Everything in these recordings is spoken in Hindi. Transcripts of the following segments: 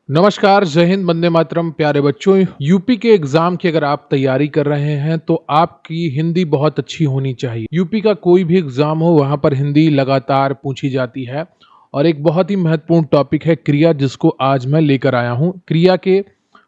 नमस्कार, जय हिंद, वंदे मातरम। प्यारे बच्चों, यूपी के एग्जाम की अगर आप तैयारी कर रहे हैं तो आपकी हिंदी बहुत अच्छी होनी चाहिए। यूपी का कोई भी एग्जाम हो, वहां पर हिंदी लगातार पूछी जाती है। और एक बहुत ही महत्वपूर्ण टॉपिक है क्रिया, जिसको आज मैं लेकर आया हूं। क्रिया के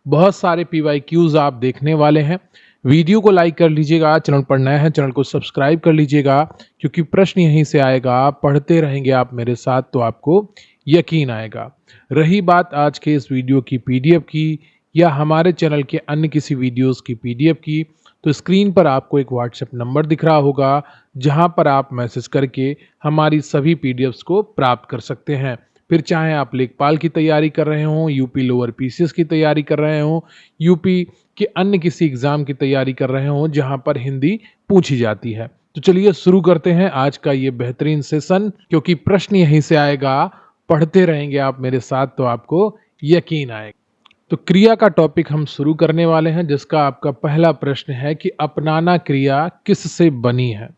बहुत सारे पीवाईक्यूज आप देखने वाले हैं। वीडियो को लाइक कर लीजिएगा, चैनल पर नए हैं चैनल को सब्सक्राइब कर लीजिएगा, क्योंकि प्रश्न यहीं से आएगा। पढ़ते रहेंगे आप मेरे साथ तो आपको यकीन आएगा। रही बात आज के इस वीडियो की पीडीएफ की या हमारे चैनल के अन्य किसी वीडियोस की पीडीएफ की, तो स्क्रीन पर आपको एक व्हाट्सएप नंबर दिख रहा होगा, जहां पर आप मैसेज करके हमारी सभी पीडीएफ्स को प्राप्त कर सकते हैं। फिर चाहे आप लेखपाल की तैयारी कर रहे हों, यूपी लोअर पीसीएस की तैयारी कर रहे हों, यूपी के अन्य किसी एग्जाम की तैयारी कर रहे हों जहां पर हिंदी पूछी जाती है। तो चलिए शुरू करते हैं आज का ये बेहतरीन सेशन, क्योंकि प्रश्न यहीं से आएगा। पढ़ते रहेंगे आप मेरे साथ तो आपको यकीन आएगा। तो क्रिया का टॉपिक हम शुरू करने वाले हैं, जिसका आपका पहला प्रश्न है कि अपनाना क्रिया किस से बनी है?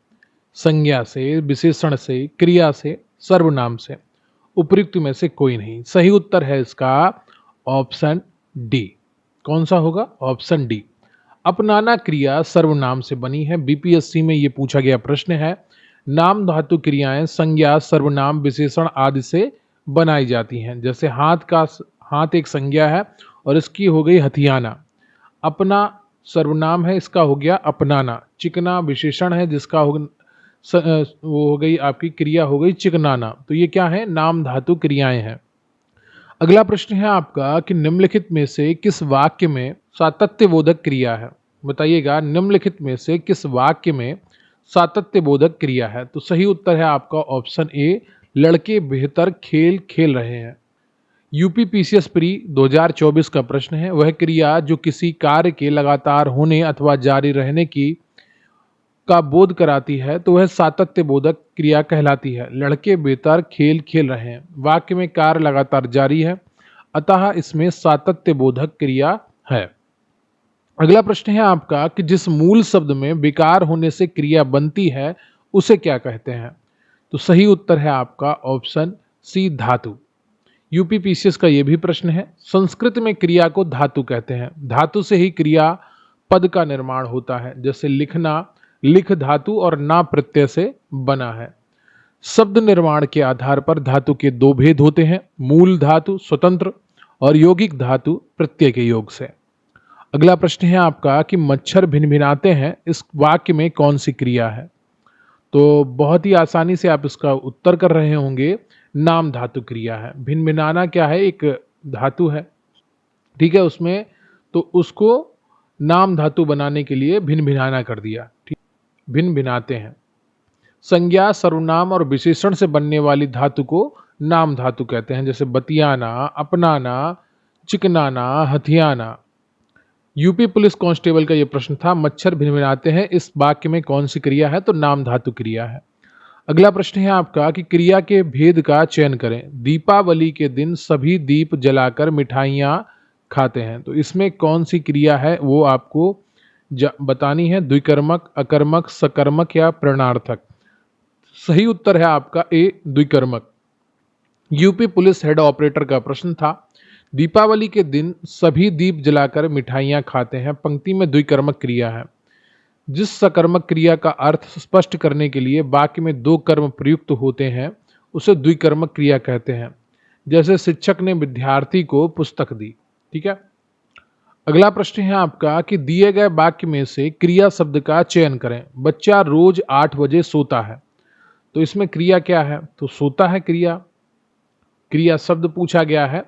संज्ञा से, विशेषण से, क्रिया से, सर्वनाम से। उपयुक्त में से कोई नहीं। सही उत्तर है इसका ऑप्शन डी। कौन सा होगा? Option D. अपनाना क्रिया सर्वनाम से बनी है। बीपीएससी में यह पूछा गया प्रश्न है। नाम धातु क्रियाएं संज्ञा, सर्वनाम, विशेषण आदि से बनाई जाती हैं। जैसे हाथ एक संज्ञा है और इसकी हो गई हथियाना। अपना सर्वनाम है, इसका हो गया अपनाना। चिकना विशेषण है, जिसका वो हो गई आपकी क्रिया, हो गई चिकनाना। तो ये क्या है? नाम धातु क्रियाएं हैं। अगला प्रश्न है आपका कि निम्नलिखित में से किस वाक्य में सातत्यबोधक क्रिया है? बताइएगा, निम्नलिखित में से किस वाक्य में सातत्यबोधक क्रिया है? तो सही उत्तर है आपका ऑप्शन ए, लड़के बेहतर खेल खेल रहे हैं। यूपी पीसीएस प्री 2024 का प्रश्न है। वह क्रिया जो किसी कार्य के लगातार होने अथवा जारी रहने की का बोध कराती है, तो वह सातत्य बोधक क्रिया कहलाती है। लड़के बेहतर खेल खेल रहे हैं, वाक्य में कार्य लगातार जारी है, अतः इसमें सातत्य बोधक क्रिया है। अगला प्रश्न है आपका कि जिस मूल शब्द में विकार होने से क्रिया बनती है, उसे क्या कहते हैं? तो सही उत्तर है आपका ऑप्शन सी, धातु। यूपी पीसीएस का यह भी प्रश्न है। संस्कृत में क्रिया को धातु कहते हैं। धातु से ही क्रिया पद का निर्माण होता है। जैसे लिखना, लिख धातु और ना प्रत्यय से बना है। शब्द निर्माण के आधार पर धातु के दो भेद होते हैं, मूल धातु स्वतंत्र और यौगिक धातु प्रत्यय के योग से। अगला प्रश्न है आपका कि मच्छर भिनभिनाते हैं, इस वाक्य में कौन सी क्रिया है? तो बहुत ही आसानी से आप इसका उत्तर कर रहे होंगे, नाम धातु क्रिया है। भिनभिनाना क्या है? एक धातु है, ठीक है, उसमें तो उसको नाम धातु बनाने के लिए भिनभिनाना कर दिया। ठीक, भिनभिनाते हैं। संज्ञा, सर्वनाम और विशेषण से बनने वाली धातु को नाम धातु कहते हैं। जैसे बतियाना, अपनाना, चिकनाना, हथियाना। यूपी पुलिस कांस्टेबल का यह प्रश्न था, मच्छर भिनभिनाते हैं, इस वाक्य में कौन सी क्रिया है? तो नाम धातु क्रिया है। अगला प्रश्न है आपका कि क्रिया के भेद का चयन करें। दीपावली के दिन सभी दीप जलाकर मिठाइयाँ खाते हैं, तो इसमें कौन सी क्रिया है वो आपको बतानी है। द्विकर्मक, अकर्मक, सकर्मक या प्रणार्थक? सही उत्तर है आपका ए, द्विकर्मक। यूपी पुलिस हेड ऑपरेटर का प्रश्न था। दीपावली के दिन सभी दीप जलाकर मिठाइयाँ खाते हैं, पंक्ति में द्विकर्मक क्रिया है। जिस सकर्मक क्रिया का अर्थ स्पष्ट करने के लिए वाक्य में दो कर्म प्रयुक्त होते हैं, उसे द्विकर्मक क्रिया कहते हैं। जैसे शिक्षक ने विद्यार्थी को पुस्तक दी। ठीक है। अगला प्रश्न है आपका कि दिए गए वाक्य में से क्रिया शब्द का चयन करें। बच्चा रोज 8 बजे सोता है, तो इसमें क्रिया क्या है? तो सोता है क्रिया। क्रिया शब्द पूछा गया है,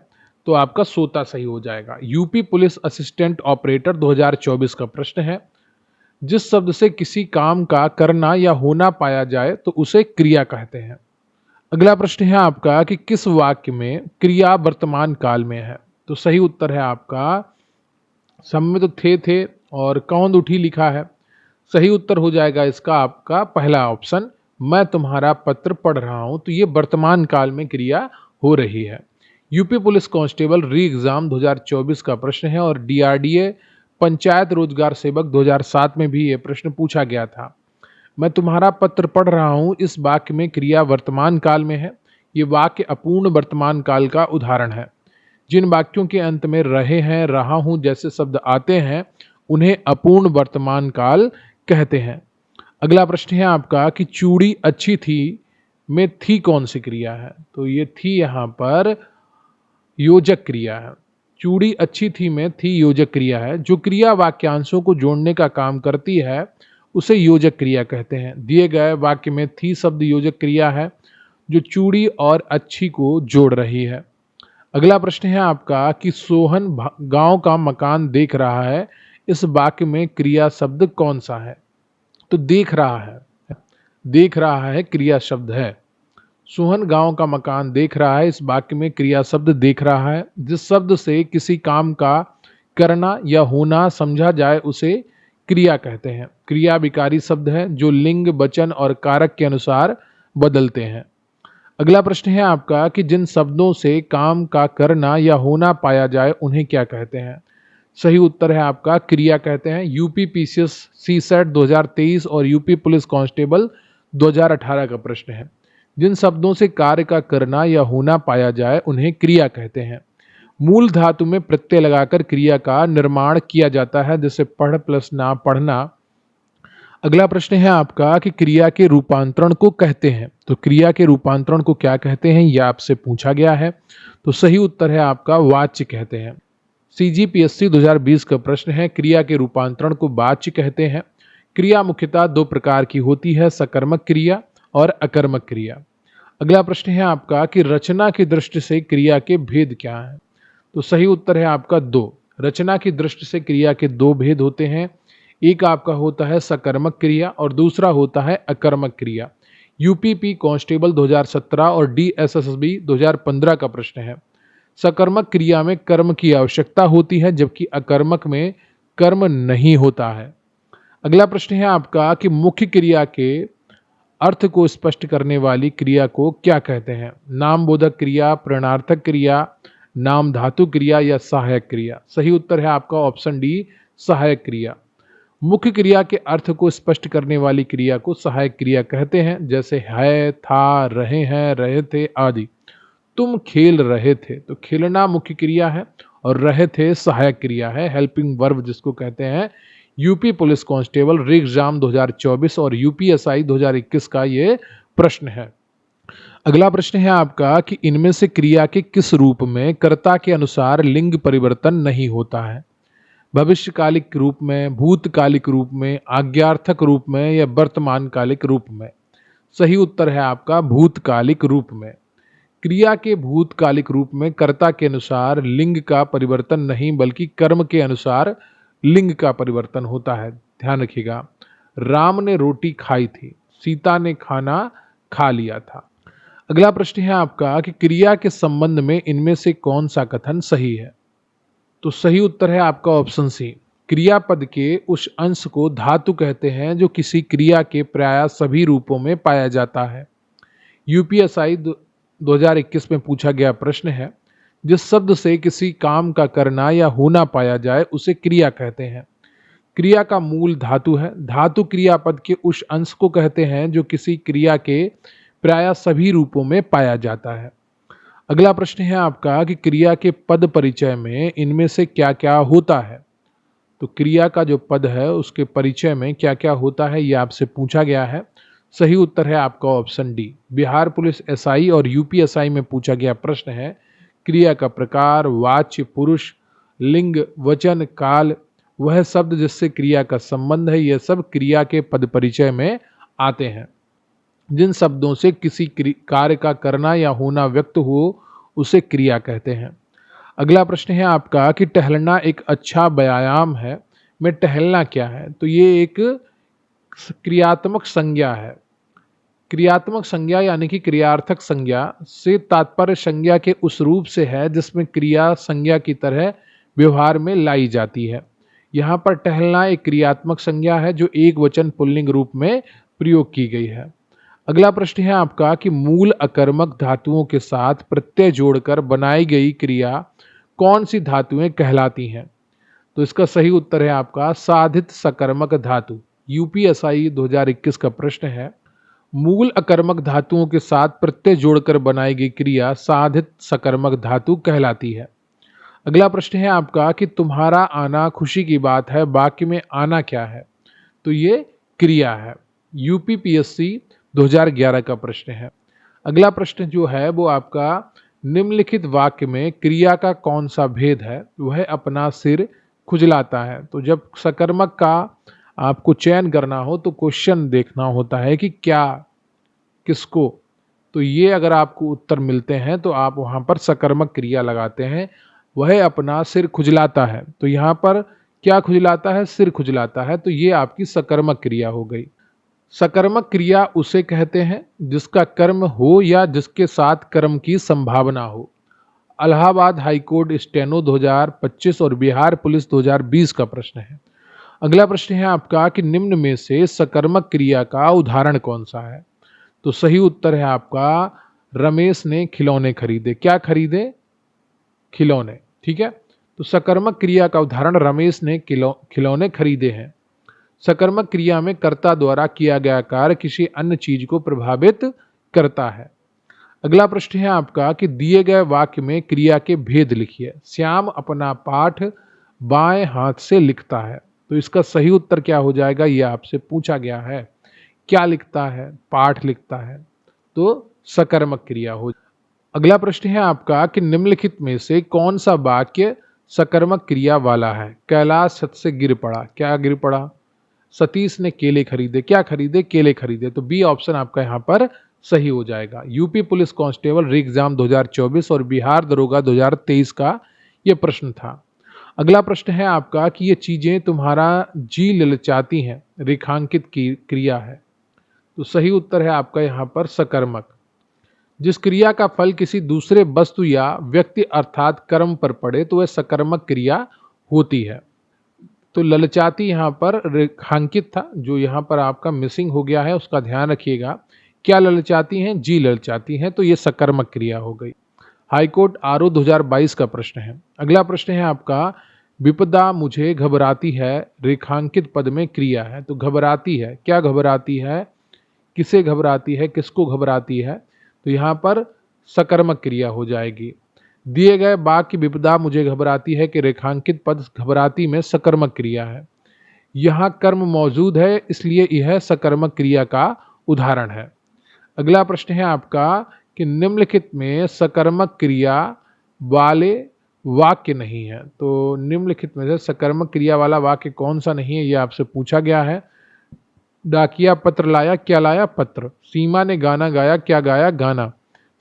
तो आपका सोता सही हो जाएगा। यूपी पुलिस असिस्टेंट ऑपरेटर 2024 का प्रश्न है। जिस शब्द से किसी काम का करना या होना पाया जाए, तो उसे क्रिया कहते हैं। अगला प्रश्न है आपका कि किस वाक्य में क्रिया वर्तमान काल में है? तो सही उत्तर है आपका, सब में तो थे और कौंद उठी लिखा है। सही उत्तर हो जाएगा इसका आपका पहला ऑप्शन, मैं तुम्हारा पत्र पढ़ रहा हूं। तो ये वर्तमान काल में क्रिया हो रही है। UP police constable re exam 2024 का प्रश्न है और डीआरडीए पंचायत रोजगार सेवक 2007 में भी यह प्रश्न पूछा गया था। मैं तुम्हारा पत्र पढ़ रहा हूं, इस वाक्य में क्रिया वर्तमान काल में है। ये वाक्य अपूर्ण वर्तमान काल का उदाहरण है। जिन वाक्यों के अंत में रहे हैं, रहा हूं जैसे शब्द आते हैं उन्हें अपूर्ण वर्तमान काल कहते हैं। अगला प्रश्न है आपका कि चूड़ी अच्छी थी में थी कौन सी क्रिया है? तो ये थी यहाँ पर योजक क्रिया है। चूड़ी अच्छी थी में थी योजक क्रिया है। जो क्रिया वाक्यांशों को जोड़ने का काम करती है उसे योजक क्रिया कहते हैं। दिए गए वाक्य में थी शब्द योजक क्रिया है जो चूड़ी और अच्छी को जोड़ रही है। अगला प्रश्न है आपका कि सोहन गांव का मकान देख रहा है, इस वाक्य में क्रिया शब्द कौन सा है? तो देख रहा है, देख रहा है क्रिया शब्द है। सोहन गांव का मकान देख रहा है, इस वाक्य में क्रिया शब्द देख रहा है। जिस शब्द से किसी काम का करना या होना समझा जाए उसे क्रिया कहते हैं। क्रिया विकारी शब्द है जो लिंग, वचन और कारक के अनुसार बदलते हैं। अगला प्रश्न है आपका कि जिन शब्दों से काम का करना या होना पाया जाए उन्हें क्या कहते हैं? सही उत्तर है आपका क्रिया कहते हैं। यूपी पीसीएस सीसेट 2023 और यूपी पुलिस कांस्टेबल 2018 का प्रश्न है। जिन शब्दों से कार्य का करना या होना पाया जाए उन्हें क्रिया कहते हैं। मूल धातु में प्रत्यय लगाकर क्रिया का निर्माण किया जाता है, जैसे पढ़ प्लस ना, पढ़ना। अगला प्रश्न है आपका कि क्रिया के रूपांतरण को कहते हैं। तो क्रिया के रूपांतरण को क्या कहते हैं यह आपसे पूछा गया है। तो सही उत्तर है आपका वाच्य कहते हैं। सीजीपीएससी 2020 का प्रश्न है, क्रिया के रूपांतरण को वाच्य कहते हैं। क्रिया मुख्यतः दो प्रकार की होती है, सकर्मक क्रिया और अकर्मक क्रिया। अगला प्रश्न है आपका कि रचना की दृष्टि से क्रिया के भेद क्या हैं? तो सही उत्तर है आपका दो। रचना की दृष्टि से क्रिया के दो भेद होते हैं। एक आपका होता है सकर्मक क्रिया और दूसरा होता है अकर्मक क्रिया। यूपीपी कांस्टेबल 2017 और डीएसएसबी 2015 का प्रश्न है। सकर्मक क्रिया में कर्म की आवश्यकता होती है जबकि अकर्मक में कर्म नहीं होता है। अगला प्रश्न है आपका कि मुख्य क्रिया के अर्थ को स्पष्ट करने वाली क्रिया को क्या कहते हैं? नामबोधक क्रिया, प्रेरणार्थक क्रिया, नाम धातु क्रिया या सहायक क्रिया। सही उत्तर है आपका ऑप्शन डी, सहायक क्रिया। मुख्य क्रिया के अर्थ को स्पष्ट करने वाली क्रिया को सहायक क्रिया कहते हैं, जैसे है, था, रहे हैं, रहे थे आदि। तुम खेल रहे थे, तो खेलना मुख्य क्रिया है और रहे थे सहायक क्रिया है, हेल्पिंग वर्ब जिसको कहते हैं। UP police constable re exam 2024 और यूपीएसआई 2021 का ये प्रश्न है। अगला प्रश्न है आपका कि इनमें से क्रिया के किस रूप में कर्ता के अनुसार लिंग परिवर्तन नहीं होता है? भविष्यकालिक रूप में, भूतकालिक रूप में, आज्ञार्थक रूप में या वर्तमान कालिक रूप में? सही उत्तर है आपका भूतकालिक रूप में। क्रिया के भूतकालिक रूप में कर्ता के अनुसार लिंग का परिवर्तन नहीं बल्कि कर्म के अनुसार लिंग का परिवर्तन होता है। ध्यान रखिएगा। राम ने रोटी खाई थी, सीता ने खाना खा लिया था। अगला प्रश्न है आपका कि क्रिया के संबंध में इनमें से कौन सा कथन सही है? तो सही उत्तर है आपका ऑप्शन सी। क्रियापद के उस अंश को धातु कहते हैं जो किसी क्रिया के प्राय सभी रूपों में पाया जाता है। यूपीएसआई 2021 में पूछा गया प्रश्न है, जिस शब्द से किसी काम का करना या होना पाया जाए उसे क्रिया कहते हैं। क्रिया का मूल धातु है। धातु क्रियापद के उस अंश को कहते हैं जो किसी क्रिया के प्राय सभी रूपों में पाया जाता है। अगला प्रश्न है आपका कि क्रिया के पद परिचय में इनमें से क्या क्या होता है? तो क्रिया का जो पद है उसके परिचय में क्या क्या होता है यह आपसे पूछा गया है। सही उत्तर है आपका option D. Bihar police SI और यूपीएसआई में पूछा गया प्रश्न है, क्रिया का प्रकार, वाच्य, पुरुष, लिंग, वचन, काल, वह शब्द जिससे क्रिया का संबंध है, यह सब क्रिया के पद परिचय में आते हैं। जिन शब्दों से किसी कार्य का करना या होना व्यक्त हो उसे क्रिया कहते हैं। अगला प्रश्न है आपका कि टहलना एक अच्छा व्यायाम है में टहलना क्या है? तो ये एक क्रियात्मक संज्ञा है। क्रियात्मक संज्ञा यानी कि क्रियार्थक संज्ञा से तात्पर्य संज्ञा के उस रूप से है जिसमें क्रिया संज्ञा की तरह व्यवहार में लाई जाती है। यहाँ पर टहलना एक क्रियात्मक संज्ञा है जो एक वचन पुल्लिंग रूप में प्रयोग की गई है। अगला प्रश्न है आपका कि मूल अकर्मक धातुओं के साथ प्रत्यय जोड़कर बनाई गई क्रिया कौन सी धातुएं कहलाती हैं? तो इसका सही उत्तर है आपका साधित सकर्मक धातु। यूपीएसआई 2021 का प्रश्न है, मूल अकर्मक धातुओं के साथ प्रत्यय जोड़कर बनाई गई क्रिया साधित सकर्मक धातु कहलाती है। अगला प्रश्न है आपका कि तुम्हारा आना खुशी की बात है, वाक्य में आना क्या है? तो ये क्रिया है। यूपीपीएससी 2011 का प्रश्न है। अगला प्रश्न जो है वो आपका निम्नलिखित वाक्य में क्रिया का कौन सा भेद है? वह अपना सिर खुजलाता है। तो जब सकर्मक का आपको चयन करना हो तो क्वेश्चन देखना होता है कि क्या, किसको। तो ये अगर आपको उत्तर मिलते हैं तो आप वहां पर सकर्मक क्रिया लगाते हैं। वह अपना सिर खुजलाता है, तो यहाँ पर क्या खुजलाता है? सिर खुजलाता है। तो ये आपकी सकर्मक क्रिया हो गई। सकर्मक क्रिया उसे कहते हैं जिसका कर्म हो या जिसके साथ कर्म की संभावना हो। इलाहाबाद हाईकोर्ट स्टेनो 2025 और बिहार पुलिस 2020 का प्रश्न है। अगला प्रश्न है आपका कि निम्न में से सकर्मक क्रिया का उदाहरण कौन सा है? तो सही उत्तर है आपका रमेश ने खिलौने खरीदे। क्या खरीदे? खिलौने। ठीक है, तो सकर्मक क्रिया का उदाहरण रमेश ने खिलौने खरीदे हैं। सकर्मक क्रिया में कर्ता द्वारा किया गया कार्य किसी अन्य चीज को प्रभावित करता है। अगला प्रश्न है आपका कि दिए गए वाक्य में क्रिया के भेद लिखिए। श्याम अपना पाठ बाएं हाथ से लिखता है। तो इसका सही उत्तर क्या हो जाएगा? यह आपसे पूछा गया है। क्या लिखता है? पाठ लिखता है। तो सकर्मक क्रिया हो। अगला प्रश्न है आपका कि निम्नलिखित में से कौन सा वाक्य सकर्मक क्रिया वाला है? कैलाश छत से गिर पड़ा। क्या गिर पड़ा? सतीश ने केले खरीदे। क्या खरीदे? केले खरीदे। तो बी ऑप्शन आपका यहाँ पर सही हो जाएगा। UP police constable re exam 2024 और बिहार दरोगा 2023 का ये प्रश्न था। अगला प्रश्न है आपका कि ये चीजें तुम्हारा जी ललचाती हैं, रेखांकित की क्रिया है। तो सही उत्तर है आपका यहाँ पर सकर्मक। जिस क्रिया का फल किसी दूसरे वस्तु या व्यक्ति अर्थात कर्म पर पड़े तो वह सकर्मक क्रिया होती है। तो ललचाती यहाँ पर रेखांकित था, जो यहाँ पर आपका मिसिंग हो गया है, उसका ध्यान रखिएगा। क्या ललचाती हैं? जी ललचाती हैं। तो ये सकर्मक क्रिया हो गई। हाईकोर्ट आरओ 2022 का प्रश्न है। अगला प्रश्न है आपका विपदा मुझे घबराती है, रेखांकित पद में क्रिया है। तो घबराती है। क्या घबराती है? किसे घबराती है? किसको घबराती है? तो यहाँ पर सकर्मक क्रिया हो जाएगी। दिए गए वाक्य विपदा मुझे घबराती है कि रेखांकित पद घबराती में सकर्मक क्रिया है। यहाँ कर्म मौजूद है, इसलिए यह सकर्मक क्रिया का उदाहरण है। अगला प्रश्न है आपका कि निम्नलिखित में सकर्मक क्रिया वाले वाक्य नहीं है। तो निम्नलिखित में से सकर्मक क्रिया वाला वाक्य कौन सा नहीं है, यह आपसे पूछा गया है। डाकिया पत्र लाया। क्या लाया? पत्र। सीमा ने गाना गाया। क्या गाया? गाना।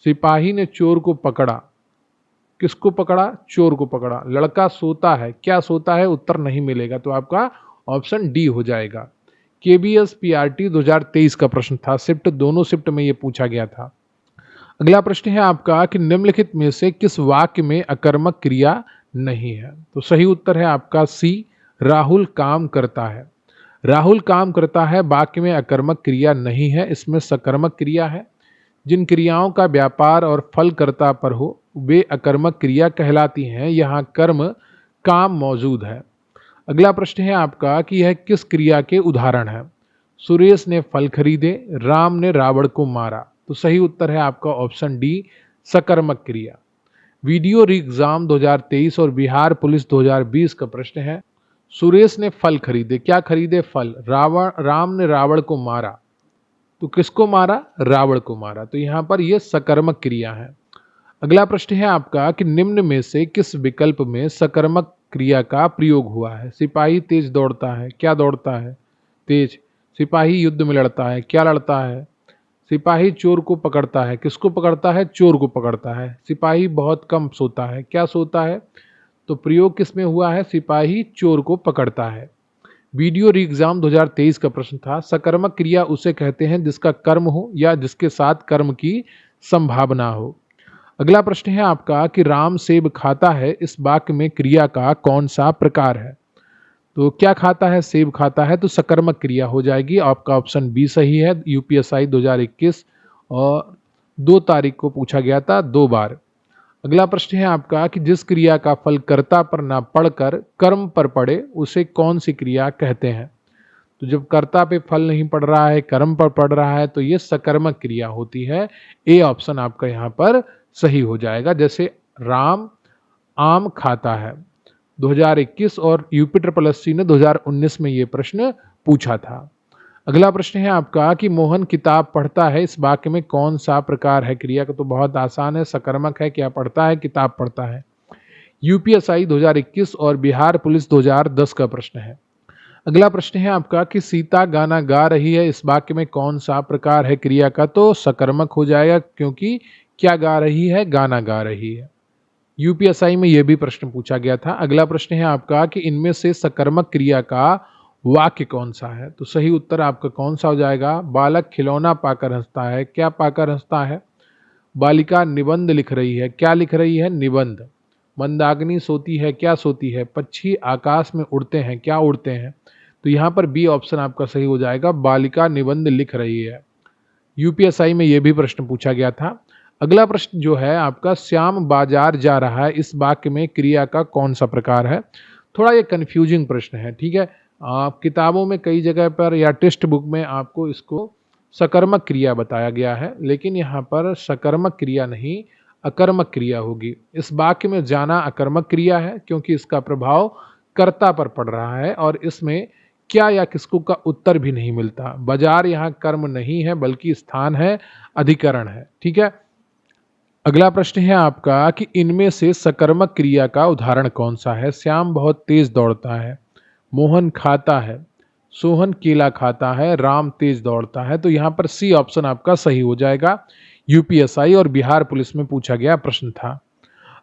सिपाही ने चोर को पकड़ा। किसको पकड़ा? चोर को पकड़ा। लड़का सोता है। क्या सोता है? उत्तर नहीं मिलेगा, तो आपका ऑप्शन डी हो जाएगा। केबीएस पीआरटी 2023 का प्रश्न था। शिफ्ट, दोनों शिफ्ट में ये पूछा गया था। अगला प्रश्न है आपका कि निम्नलिखित में से किस वाक्य में अकर्मक क्रिया नहीं है? तो सही उत्तर है आपका सी, राहुल काम करता है। राहुल काम करता है वाक्य में अकर्मक क्रिया नहीं है, इसमें सकर्मक क्रिया है। जिन क्रियाओं का व्यापार और फल कर्ता पर हो वे अकर्मक क्रिया कहलाती हैं। यहाँ कर्म काम मौजूद है। अगला प्रश्न है आपका कि यह किस क्रिया के उदाहरण है? सुरेश ने फल खरीदे, राम ने रावण को मारा। तो सही उत्तर है आपका ऑप्शन डी, सकर्मक क्रिया। वीडियो री एग्जाम 2023 और बिहार पुलिस 2020 का प्रश्न है। सुरेश ने फल खरीदे। क्या खरीदे? फल। राम ने रावण को मारा। तो किसको मारा? रावण को मारा। तो यहाँ पर यह सकर्मक क्रिया है। अगला प्रश्न है आपका कि निम्न में से किस विकल्प में सकर्मक क्रिया का प्रयोग हुआ है? सिपाही तेज दौड़ता है। क्या दौड़ता है? तेज। सिपाही युद्ध में लड़ता है। क्या लड़ता है? सिपाही चोर को पकड़ता है। किसको पकड़ता है? चोर को पकड़ता है। सिपाही बहुत कम सोता है। क्या सोता है? तो प्रयोग किसमें हुआ है? सिपाही चोर को पकड़ता है। वीडियो री एग्जाम 2023 का प्रश्न था। सकर्मक क्रिया उसे कहते हैं जिसका कर्म हो या जिसके साथ कर्म की संभावना हो। अगला प्रश्न है आपका कि राम सेब खाता है, इस वाक्य में क्रिया का कौन सा प्रकार है? तो क्या खाता है? सेब खाता है। तो सकर्मक क्रिया हो जाएगी। आपका ऑप्शन बी सही है। यूपीएसआई 2021 और 2 तारीख को पूछा गया था 2 बार। अगला प्रश्न है आपका कि जिस क्रिया का फल कर्ता पर ना पड़कर कर्म पर पड़े उसे कौन सी क्रिया कहते हैं? तो जब कर्ता पे फल नहीं पड़ रहा है, कर्म पर पड़ रहा है, तो ये सकर्मक क्रिया होती है। ए ऑप्शन आपका यहाँ पर सही हो जाएगा। जैसे राम आम खाता है? 2021 और यूपी ट्रिपल एससी ने 2019 में ये प्रश्न पूछा था। अगला प्रश्न है आपका कि मोहन किताब पढ़ता है, इस वाक्य में कौन सा प्रकार है क्रिया का? तो बहुत आसान है, सकर्मक है। क्या पढ़ता है? किताब पढ़ता है। यूपीएसआई 2021 और बिहार पुलिस 2010 का प्रश्न है। अगला प्रश्न है आपका कि सीता गाना गा रही है, इस वाक्य में कौन सा प्रकार है क्रिया का? तो सकर्मक हो जाएगा, क्योंकि क्या गा रही है? गाना गा रही है। यूपीएसआई में यह भी प्रश्न पूछा गया था। अगला प्रश्न है आपका कि इनमें से सकर्मक क्रिया का वाक्य कौन सा है? तो सही उत्तर आपका कौन सा हो जाएगा? बालक खिलौना पाकर हंसता है। क्या पाकर हंसता है? बालिका निबंध लिख रही है। क्या लिख रही है? निबंध। मंदाकिनी सोती है। क्या सोती है? पक्षी आकाश में उड़ते हैं। क्या उड़ते हैं? तो यहाँ पर बी ऑप्शन आपका सही हो जाएगा, बालिका निबंध लिख रही है। यूपीएसआई में यह भी प्रश्न पूछा गया था। अगला प्रश्न जो है आपका, श्याम बाजार जा रहा है, इस वाक्य में क्रिया का कौन सा प्रकार है? थोड़ा ये कंफ्यूजिंग प्रश्न है, ठीक है। आप किताबों में कई जगह पर या टेक्स्ट बुक में आपको इसको सकर्मक क्रिया बताया गया है, लेकिन यहाँ पर सकर्मक क्रिया नहीं, अकर्मक क्रिया होगी। इस वाक्य में जाना अकर्मक क्रिया है, क्योंकि इसका प्रभाव कर्ता पर पड़ रहा है और इसमें क्या या किसको का उत्तर भी नहीं मिलता। बाजार यहाँ कर्म नहीं है, बल्कि स्थान है, अधिकरण है, ठीक है। अगला प्रश्न है आपका कि इनमें से सकर्मक क्रिया का उदाहरण कौन सा है? श्याम बहुत तेज दौड़ता है, मोहन खाता है, सोहन केला खाता है, राम तेज दौड़ता है। तो यहाँ पर सी ऑप्शन आपका सही हो जाएगा। यूपीएसआई और बिहार पुलिस में पूछा गया प्रश्न था।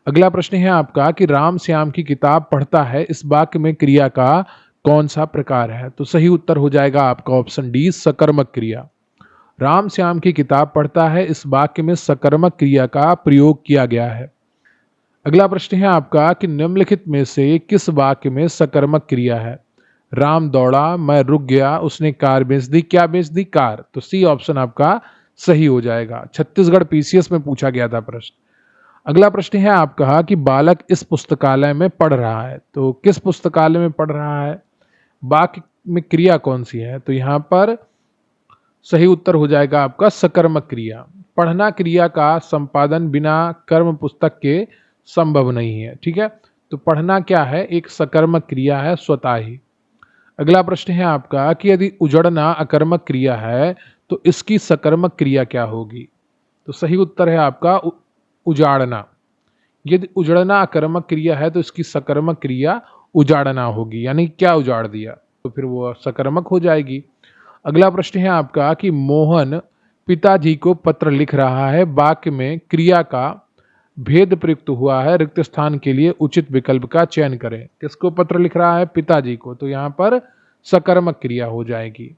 अगला प्रश्न है आपका कि राम श्याम की किताब पढ़ता है, इस वाक्य में क्रिया का कौन सा प्रकार है? तो सही उत्तर हो जाएगा आपका ऑप्शन डी, सकर्मक क्रिया। राम श्याम की किताब पढ़ता है, इस वाक्य में सकर्मक क्रिया का प्रयोग किया गया है। अगला प्रश्न है आपका कि निम्नलिखित में से किस वाक्य में सकर्मक क्रिया है? राम दौड़ा, मैं रुक गया, उसने कार बेच दी। क्या बेच दी? कार। तो सी ऑप्शन आपका सही हो जाएगा। छत्तीसगढ़ पीसीएस में पूछा गया था प्रश्न। अगला प्रश्न है आपका कि बालक इस पुस्तकालय में पढ़ रहा है, तो किस पुस्तकालय में पढ़ रहा है? वाक्य में क्रिया कौन सी है? तो यहाँ पर सही उत्तर हो जाएगा आपका सकर्मक क्रिया। पढ़ना क्रिया का संपादन बिना कर्म पुस्तक के संभव नहीं है, ठीक है। तो पढ़ना क्या है? एक सकर्मक क्रिया है स्वतः ही। अगला प्रश्न है आपका कि यदि उजड़ना अकर्मक क्रिया है, तो इसकी सकर्मक क्रिया क्या होगी? तो सही उत्तर है आपका उजाड़ना। यदि उजड़ना अकर्मक क्रिया है, तो इसकी सकर्मक क्रिया उजाड़ना होगी, यानी क्या उजाड़ दिया, तो फिर वो सकर्मक हो जाएगी। अगला प्रश्न है आपका कि मोहन पिताजी को पत्र लिख रहा है, वाक्य में क्रिया का भेद प्रयुक्त हुआ है, रिक्त स्थान के लिए उचित विकल्प का चयन करें। किसको पत्र लिख रहा है? पिताजी को। तो यहाँ पर सकर्मक क्रिया हो जाएगी।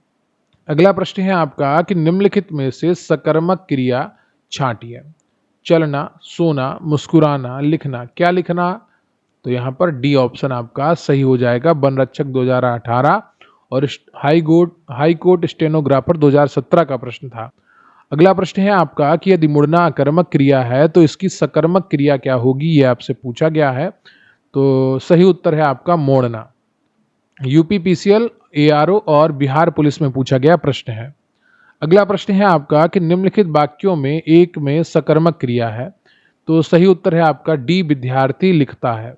अगला प्रश्न है आपका कि निम्नलिखित में से सकर्मक क्रिया छांटिए। चलना, सोना, मुस्कुराना, लिखना। क्या लिखना? तो यहाँ पर डी ऑप्शन आपका सही हो जाएगा। वन रक्षक 2018 और हाई कोर्ट स्टेनोग्राफर 2017 का प्रश्न था। अगला प्रश्न है आपका कि यदि मुड़ना अकर्मक क्रिया है, तो इसकी सकर्मक क्रिया क्या होगी? ये आपसे पूछा गया है। तो सही उत्तर है आपका मोड़ना। यूपीपीसीएल, एआरओ और बिहार पुलिस में पूछा गया प्रश्न है। अगला प्रश्न है आपका कि निम्नलिखित वाक्यों में एक में सकर्मक क्रिया है, तो सही उत्तर है आपका डी, विद्यार्थी लिखता है।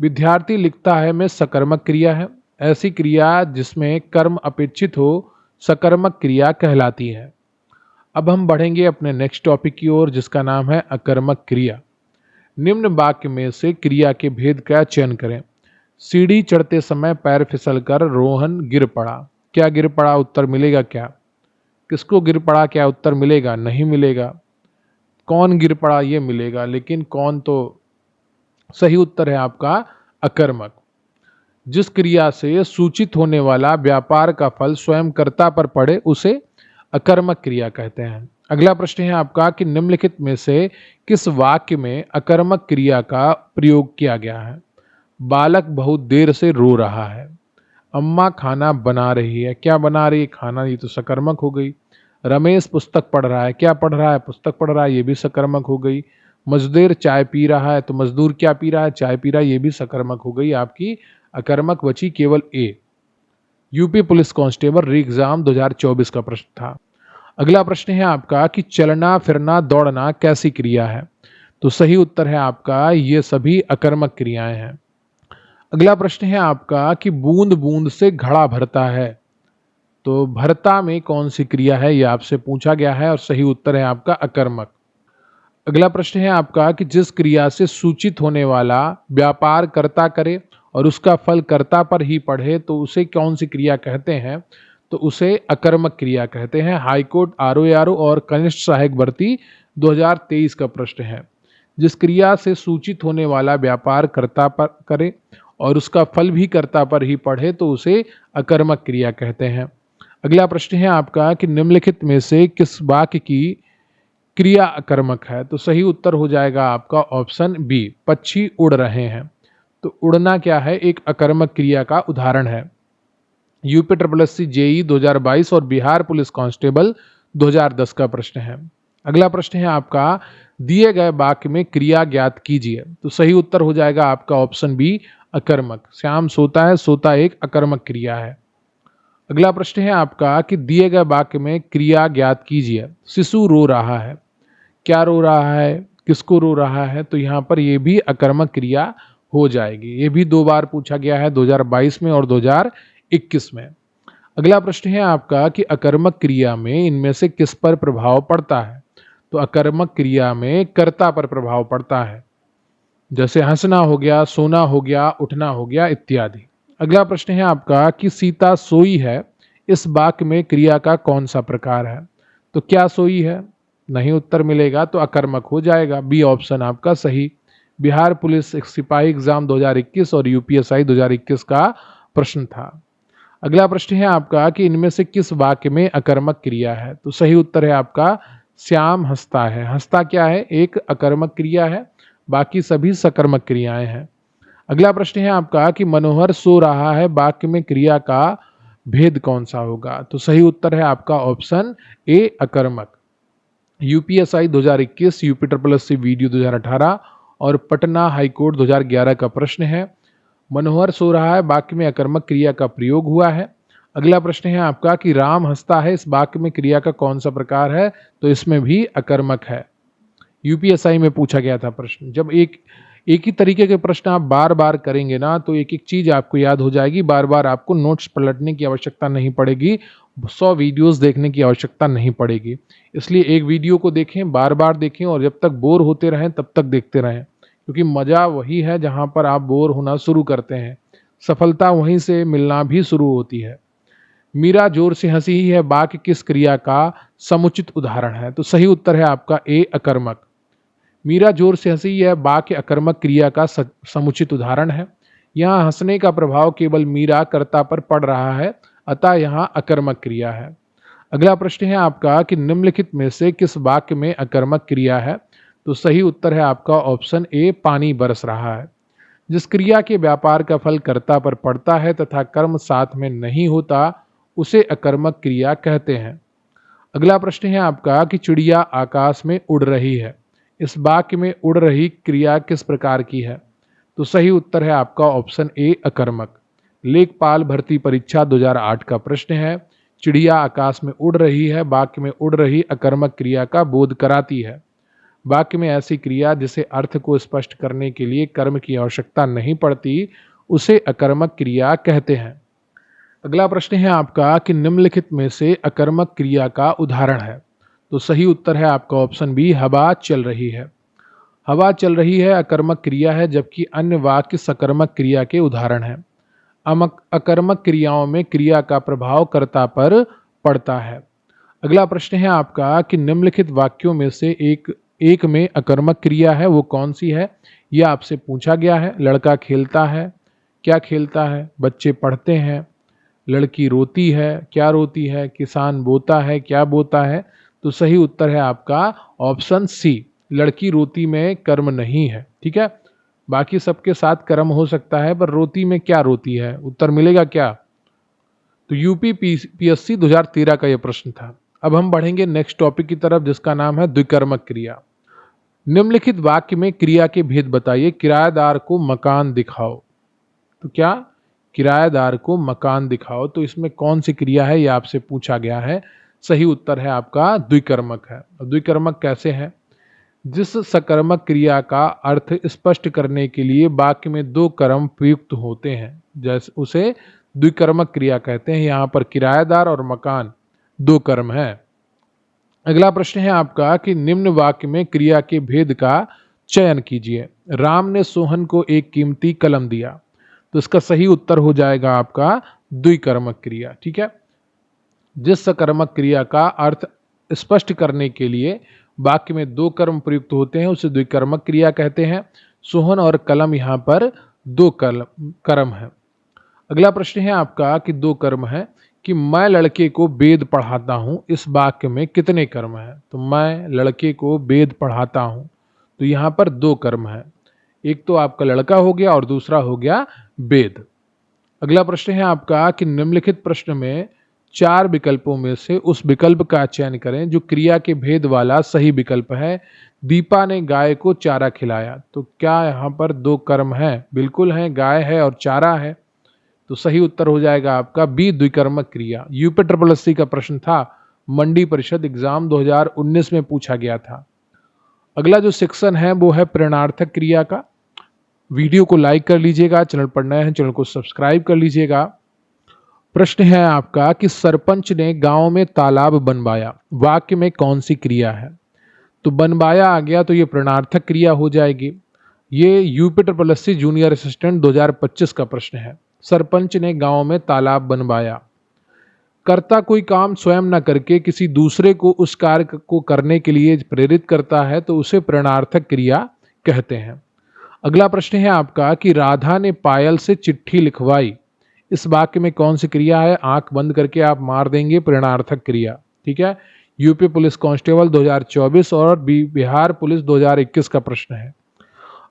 विद्यार्थी लिखता है में सकर्मक क्रिया है। ऐसी क्रिया जिसमें कर्म अपेक्षित हो सकर्मक क्रिया कहलाती है। अब हम बढ़ेंगे अपने नेक्स्ट टॉपिक की ओर, जिसका नाम है अकर्मक क्रिया। निम्न वाक्य में से क्रिया के भेद का चयन करें। सीढ़ी चढ़ते समय पैर फिसलकर रोहन गिर पड़ा। क्या गिर पड़ा? उत्तर मिलेगा क्या? किसको गिर पड़ा? क्या उत्तर मिलेगा? नहीं मिलेगा। कौन गिर पड़ा? ये मिलेगा, लेकिन कौन, तो सही उत्तर है आपका अकर्मक। जिस क्रिया से सूचित होने वाला व्यापार का फल स्वयं कर्ता पर पड़े, उसे अकर्मक क्रिया कहते हैं। अगला प्रश्न है आपका कि निम्नलिखित में से किस वाक्य में अकर्मक क्रिया का प्रयोग किया गया है? बालक बहुत देर से रो रहा है। अम्मा खाना बना रही है। क्या बना रही है? खाना। ये तो सकर्मक हो गई। रमेश पुस्तक पढ़ रहा है। क्या पढ़ रहा है? पुस्तक पढ़ रहा है। ये भी सकर्मक हो गई। मजदूर चाय पी रहा है, तो मजदूर क्या पी रहा है? चाय पी रहा है। ये भी सकर्मक हो गई। आपकी अकर्मक बची केवल A. UP police constable re exam 2024 का प्रश्न था। अगला प्रश्न है आपका कि चलना, फिरना, दौड़ना कैसी क्रिया है? तो सही उत्तर है आपका ये सभी अकर्मक क्रियाएं हैं। अगला प्रश्न है आपका कि बूंद बूंद से घड़ा भरता है, तो भरता में कौन सी क्रिया है, ये आपसे पूछा गया है और सही उत्तर है आपका अकर्मक। अगला प्रश्न है आपका कि जिस क्रिया से सूचित होने वाला व्यापार कर्ता करे और उसका फल कर्ता पर ही पड़े तो उसे कौन सी क्रिया कहते हैं, तो उसे अकर्मक क्रिया कहते हैं। हाईकोर्ट आरओ और कनिष्ठ सहायक भर्ती 2023 का प्रश्न है। जिस क्रिया से सूचित होने वाला व्यापार कर्ता पर करे और उसका फल भी कर्ता पर ही पड़े तो उसे अकर्मक क्रिया कहते हैं। अगला प्रश्न है आपका कि निम्नलिखित में से किस वाक्य की क्रिया अकर्मक है, तो सही उत्तर हो जाएगा आपका ऑप्शन बी, पक्षी उड़ रहे हैं। तो उड़ना क्या है, एक अकर्मक क्रिया का उदाहरण है। यूपी SSC जेई 2022 और बिहार पुलिस कांस्टेबल 2010 का प्रश्न है। अगला प्रश्न है आपका दिए गए वाक्य में क्रिया ज्ञात कीजिए, तो सही उत्तर हो जाएगा आपका ऑप्शन बी, अकर्मक। श्याम सोता है, सोता एक अकर्मक क्रिया है। अगला प्रश्न है आपका कि दिए गए वाक्य में क्रिया ज्ञात कीजिए। शिशु रो रहा है, क्या रो रहा है, किसको रो रहा है, तो यहाँ पर ये भी अकर्मक क्रिया हो जाएगी। ये भी 2 बार पूछा गया है, 2022 में और 2021 में। अगला प्रश्न है आपका कि अकर्मक क्रिया में इनमें से किस पर प्रभाव पड़ता है, तो अकर्मक क्रिया में कर्ता पर प्रभाव पड़ता है, जैसे हंसना हो गया, सोना हो गया, उठना हो गया इत्यादि। अगला प्रश्न है आपका कि सीता सोई है, इस वाक्य में क्रिया का कौन सा प्रकार है, तो क्या सोई है, नहीं उत्तर मिलेगा तो अकर्मक हो जाएगा। बी ऑप्शन आपका सही। बिहार पुलिस सिपाही एग्जाम 2021 और यूपीएसआई 2021 का प्रश्न था। अगला प्रश्न है आपका कि इनमें से किस वाक्य में अकर्मक क्रिया है, तो सही उत्तर है आपका श्याम हंसता है। हंसता क्या है, एक अकर्मक क्रिया है, बाकी सभी सकर्मक क्रियाएं हैं। अगला प्रश्न है आपका कि मनोहर सो रहा है, वाक्य में क्रिया का भेद कौन सा होगा, तो सही उत्तर है आपका ऑप्शन ए, अकर्मक। यूपीएसआई 2021, यूपी SSC वीडियो 2018 और पटना हाईकोर्ट 2011 का प्रश्न है। मनोहर सो रहा है, वाक्य में अकर्मक क्रिया का प्रयोग हुआ है। अगला प्रश्न है आपका कि राम हंसता है, इस वाक्य में क्रिया का कौन सा प्रकार है, तो इसमें भी अकर्मक है। यूपीएसआई में पूछा गया था प्रश्न। जब एक ही तरीके के प्रश्न आप बार बार करेंगे ना, तो एक एक चीज आपको याद हो जाएगी, बार बार आपको नोट्स पलटने की आवश्यकता नहीं पड़ेगी, 100 वीडियोस देखने की आवश्यकता नहीं पड़ेगी। इसलिए एक वीडियो को देखें, बार बार देखें और जब तक बोर होते रहें तब तक देखते रहें, क्योंकि मजा वही है जहां पर आप बोर होना शुरू करते हैं, सफलता वहीं से मिलना भी शुरू होती है। मीरा जोर से हंसी ही है, वाक्य किस क्रिया का समुचित उदाहरण है, तो सही उत्तर है आपका ए, अकर्मक। मीरा जोर से हंसी यह वाक्य अकर्मक क्रिया का समुचित उदाहरण है। यहाँ हंसने का प्रभाव केवल मीरा कर्ता पर पड़ रहा है, अतः यहाँ अकर्मक क्रिया है। अगला प्रश्न है आपका कि निम्नलिखित में से किस वाक्य में अकर्मक क्रिया है, तो सही उत्तर है आपका ऑप्शन ए, पानी बरस रहा है। जिस क्रिया के व्यापार का फल कर्ता पर पड़ता है तथा कर्म साथ में नहीं होता उसे अकर्मक क्रिया कहते हैं। अगला प्रश्न है आपका कि चिड़िया आकाश में उड़ रही है, इस वाक्य में उड़ रही क्रिया किस प्रकार की है, तो सही उत्तर है आपका ऑप्शन ए, अकर्मक। लेखपाल भर्ती परीक्षा 2008 का प्रश्न है। चिड़िया आकाश में उड़ रही है, वाक्य में उड़ रही अकर्मक क्रिया का बोध कराती है। वाक्य में ऐसी क्रिया जिसे अर्थ को स्पष्ट करने के लिए कर्म की आवश्यकता नहीं पड़ती उसे अकर्मक क्रिया कहते हैं। अगला प्रश्न है आपका कि निम्नलिखित में से अकर्मक क्रिया का उदाहरण है, तो सही उत्तर है आपका ऑप्शन बी, हवा चल रही है। हवा चल रही है अकर्मक क्रिया है, जबकि अन्य वाक्य सकर्मक क्रिया के उदाहरण हैं। अकर्मक क्रियाओं में क्रिया का प्रभाव कर्ता पर पड़ता है। अगला प्रश्न है आपका कि निम्नलिखित वाक्यों में से एक में अकर्मक क्रिया है, वो कौन सी है, यह आपसे पूछा गया है। लड़का खेलता है, क्या खेलता है, बच्चे पढ़ते हैं, लड़की रोती है, क्या रोती है, किसान बोता है, क्या बोता है, तो सही उत्तर है आपका ऑप्शन सी, लड़की रोती में कर्म नहीं है। ठीक है, बाकी सबके साथ कर्म हो सकता है, पर रोती में क्या रोती है, उत्तर मिलेगा क्या, तो यूपी PSC 2013 का यह प्रश्न था। अब हम बढ़ेंगे नेक्स्ट टॉपिक की तरफ, जिसका नाम है द्विकर्मक क्रिया। निम्नलिखित वाक्य में क्रिया के भेद बताइए। किराएदार को मकान दिखाओ, तो क्या किराएदार को मकान दिखाओ, तो इसमें कौन सी क्रिया है, यह आपसे पूछा गया है। सही उत्तर है आपका द्विकर्मक है। द्विकर्मक कैसे है, जिस सकर्मक क्रिया का अर्थ स्पष्ट करने के लिए वाक्य में दो कर्म प्रयुक्त होते हैं, जैसे उसे द्विकर्मक क्रिया कहते हैं। यहाँ पर किराएदार और मकान दो कर्म है। अगला प्रश्न है आपका कि निम्न वाक्य में क्रिया के भेद का चयन कीजिए। राम ने सोहन को एक कीमती कलम दिया, तो इसका सही उत्तर हो जाएगा आपका द्विकर्मक क्रिया। ठीक है, जिस सकर्मक क्रिया का अर्थ स्पष्ट करने के लिए वाक्य में दो कर्म प्रयुक्त होते हैं उसे द्विकर्मक क्रिया कहते हैं। सोहन और कलम यहाँ पर दो कर्म है। अगला प्रश्न है आपका कि दो कर्म है कि मैं लड़के को वेद पढ़ाता हूँ, इस वाक्य में कितने कर्म है? तो मैं लड़के को वेद पढ़ाता हूँ, तो यहाँ पर दो कर्म है। एक तो आपका लड़का हो गया और दूसरा हो गया वेद। अगला प्रश्न है आपका कि निम्नलिखित प्रश्न में चार विकल्पों में से उस विकल्प का चयन करें जो क्रिया के भेद वाला सही विकल्प है। दीपा ने गाय को चारा खिलाया, तो क्या यहाँ पर दो कर्म है? बिल्कुल है, गाय है और चारा है, तो सही उत्तर हो जाएगा आपका बी द्विकर्मक क्रिया। यूपी SSC का प्रश्न था, मंडी परिषद एग्जाम 2019 में पूछा गया था। अगला जो सेक्शन है वो है प्रेरणार्थक क्रिया का। वीडियो को लाइक कर लीजिएगा, चैनल पर नए हैं चैनल को सब्सक्राइब कर लीजिएगा। प्रश्न है आपका कि सरपंच ने गांव में तालाब बनवाया, वाक्य में कौन सी क्रिया है? तो बनवाया आ गया तो ये प्रेरणार्थक क्रिया हो जाएगी। ये यूपी SSC जूनियर असिस्टेंट 2025 का प्रश्न है। सरपंच ने गांव में तालाब बनवाया। कर्ता कोई काम स्वयं न करके किसी दूसरे को उस कार्य को करने के लिए प्रेरित करता है तो उसे प्रेरणार्थक क्रिया कहते हैं। अगला प्रश्न है आपका कि राधा ने पायल से चिट्ठी लिखवाई, इस वाक्य में कौन सी क्रिया है? आंख बंद करके आप मार देंगे, प्रेरणार्थक क्रिया। ठीक है, यूपी पुलिस कांस्टेबल 2024 और बिहार पुलिस 2021 का प्रश्न है।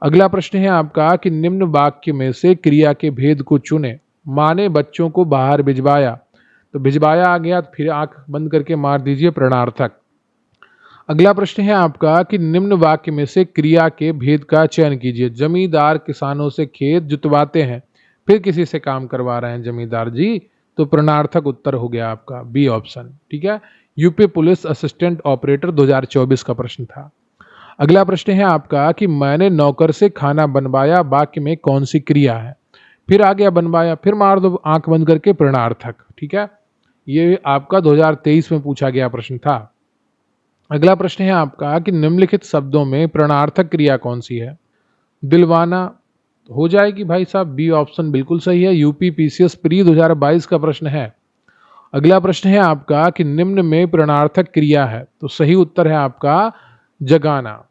अगला प्रश्न है आपका कि निम्न वाक्य में से क्रिया के भेद को चुने। माँ ने बच्चों को बाहर भिजवाया, तो भिजवाया आ गया, फिर आंख बंद करके मार दीजिए, प्रेरणार्थक। अगला प्रश्न है आपका कि निम्न वाक्य में से क्रिया के भेद का चयन कीजिए। जमींदार किसानों से खेत जुतवाते हैं, फिर किसी से काम करवा रहे हैं जमींदार जी, तो प्रेरणार्थक उत्तर हो गया आपका बी ऑप्शन। ठीक है, यूपी पुलिस असिस्टेंट ऑपरेटर 2024 का प्रश्न था। अगला प्रश्न है आपका कि मैंने नौकर से खाना बनवाया, वाक्य में कौन सी क्रिया है? फिर आ गया बनवाया, फिर मार दो आंख बंद करके, प्रेरणार्थक। ठीक है, ये आपका 2023 में पूछा गया प्रश्न था। अगला प्रश्न है आपका कि निम्नलिखित शब्दों में प्रेरणार्थक क्रिया कौन सी है? दिलवाना हो जाएगी भाई साहब, बी ऑप्शन बिल्कुल सही है। यूपी PCS प्री 2022 का प्रश्न है। अगला प्रश्न है आपका कि निम्न में प्रेरणार्थक क्रिया है, तो सही उत्तर है आपका जगाना।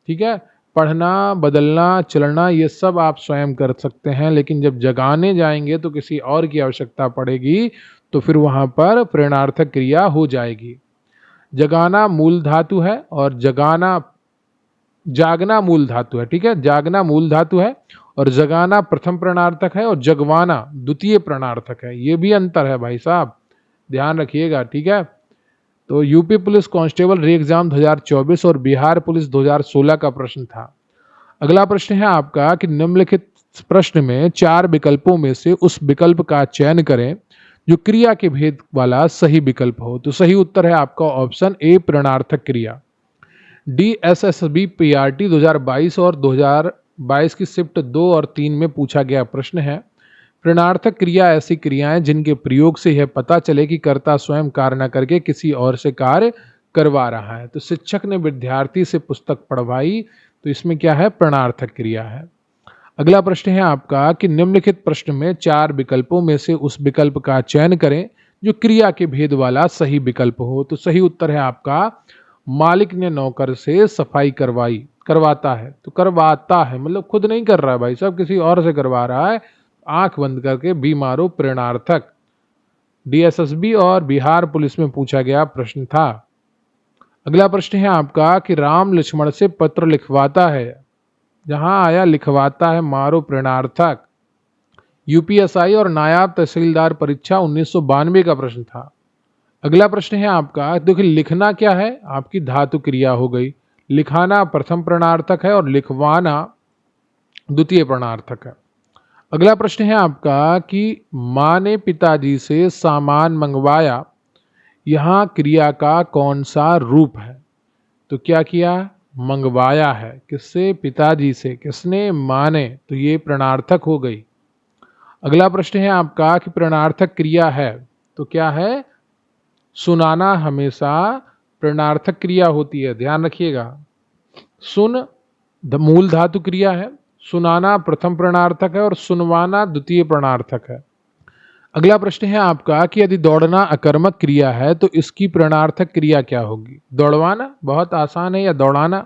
ठीक है, पढ़ना, बदलना, चलना ये सब आप स्वयं कर सकते हैं, लेकिन जब जगाने जाएंगे तो किसी और की आवश्यकता पड़ेगी, तो फिर वहां पर प्रेरणार्थक क्रिया हो जाएगी। जगाना मूल धातु है और जागना मूल धातु है। ठीक है, जागना मूल धातु है और जगाना प्रथम प्रेरणार्थक है और जगवाना द्वितीय प्रेरणार्थक है। ये भी अंतर है भाई साहब, ध्यान रखिएगा। ठीक है, तो UP police constable re exam 2024 और बिहार पुलिस 2016 का प्रश्न था। अगला प्रश्न है आपका कि निम्नलिखित प्रश्न में चार विकल्पों में से उस विकल्प का चयन करें जो क्रिया के भेद वाला सही विकल्प हो। तो सही उत्तर है आपका ऑप्शन ए प्रेरणार्थक क्रिया। DSSB PRT 2022 और 2022 की शिफ्ट 2 और 3 में पूछा गया प्रश्न है। प्रेरणार्थक क्रिया ऐसी क्रियाएं जिनके प्रयोग से यह पता चले कि कर्ता स्वयं कार्य न करके किसी और से कार्य करवा रहा है। तो शिक्षक ने विद्यार्थी से पुस्तक पढ़वाई, तो इसमें क्या है? प्रेरणार्थक क्रिया है। अगला प्रश्न है आपका कि निम्नलिखित प्रश्न में चार विकल्पों में से उस विकल्प का चयन करें जो क्रिया के भेद वाला सही विकल्प हो। तो सही उत्तर है आपका मालिक ने नौकर से सफाई करवाता है। तो करवाता है मतलब खुद नहीं कर रहा है भाई साहब, किसी और से करवा रहा है। आंख बंद करके बी मारो, प्रेरणार्थक। DSSB और बिहार पुलिस में पूछा गया प्रश्न था। अगला प्रश्न है आपका कि राम लक्ष्मण से पत्र लिखवाता है, जहां आया लिखवाता है, मारो, प्रेरणार्थक। UPSI और नायाब तहसीलदार परीक्षा 1992 का प्रश्न था। अगला प्रश्न है आपका, देखिए लिखना क्या है? आपकी धातु क्रिया हो गई। लिखाना प्रथम प्रेरणार्थक है और लिखवाना द्वितीय प्रेरणार्थक है। अगला प्रश्न है आपका कि माँ ने पिताजी से सामान मंगवाया, यहाँ क्रिया का कौन सा रूप है? तो क्या किया? मंगवाया है, किससे? पिताजी से। किसने? माँ ने। तो ये प्रश्नार्थक हो गई। अगला प्रश्न है आपका कि प्रश्नार्थक क्रिया है तो क्या है? सुनाना हमेशा प्रश्नार्थक क्रिया होती है, ध्यान रखिएगा। सुन मूल धातु क्रिया है, सुनाना प्रथम प्रश्नार्थक है और सुनवाना द्वितीय प्रश्नार्थक है। अगला प्रश्न है आपका कि यदि दौड़ना अकर्मक क्रिया है तो इसकी प्रश्नार्थक क्रिया क्या होगी? दौड़वाना, बहुत आसान है, या दौड़ाना?